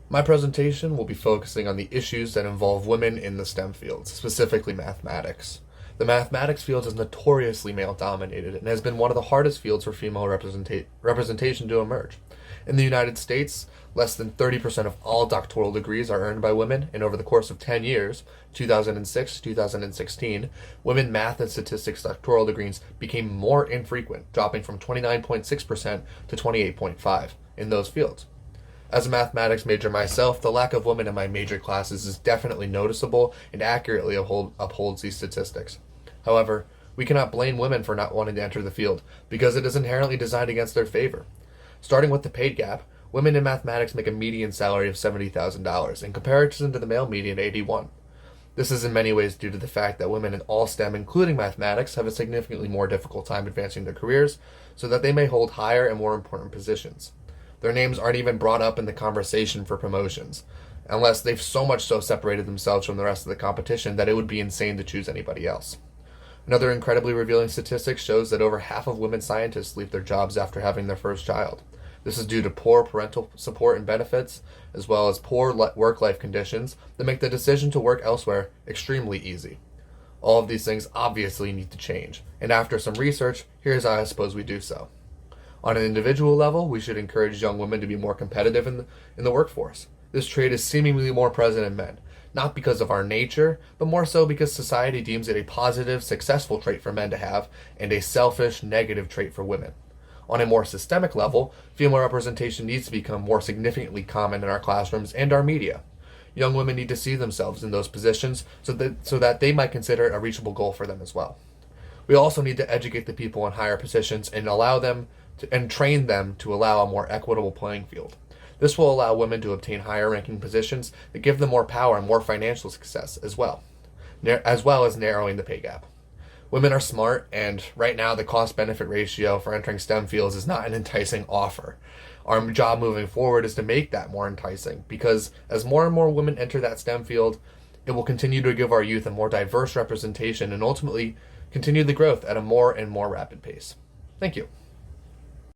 My presentation will be focusing on the issues that involve women in the STEM fields, specifically mathematics. The mathematics field is notoriously male dominated and has been one of the hardest fields for female representation to emerge. In the United States, less than 30% of all doctoral degrees are earned by women, and over the course of 10 years, 2006 to 2016, women math and statistics doctoral degrees became more infrequent, dropping from 29.6% to 28.5% in those fields. As a mathematics major myself, the lack of women in my major classes is definitely noticeable and accurately upholds these statistics. However, we cannot blame women for not wanting to enter the field, because it is inherently designed against their favor. Starting with the paid gap, women in mathematics make a median salary of $70,000 in comparison to the male median $81,000. This is in many ways due to the fact that women in all STEM, including mathematics, have a significantly more difficult time advancing their careers, so that they may hold higher and more important positions. Their names aren't even brought up in the conversation for promotions, unless they've so much so separated themselves from the rest of the competition that it would be insane to choose anybody else. Another incredibly revealing statistic shows that over half of women scientists leave their jobs after having their first child. This is due to poor parental support and benefits, as well as poor work-life conditions that make the decision to work elsewhere extremely easy. All of these things obviously need to change, and after some research, here's how I suppose we do so. On an individual level, we should encourage young women to be more competitive in the workforce. This trait is seemingly more present in men, not because of our nature, but more so because society deems it a positive, successful trait for men to have, and a selfish, negative trait for women. On a more systemic level, female representation needs to become more significantly common in our classrooms and our media. Young women need to see themselves in those positions so that they might consider it a reachable goal for them as well. We also need to educate the people in higher positions and train them to allow a more equitable playing field. This will allow women to obtain higher ranking positions that give them more power and more financial success as well as narrowing the pay gap. Women are smart, and right now the cost-benefit ratio for entering STEM fields is not an enticing offer. Our job moving forward is to make that more enticing, because as more and more women enter that STEM field, it will continue to give our youth a more diverse representation and ultimately continue the growth at a more and more rapid pace. Thank you.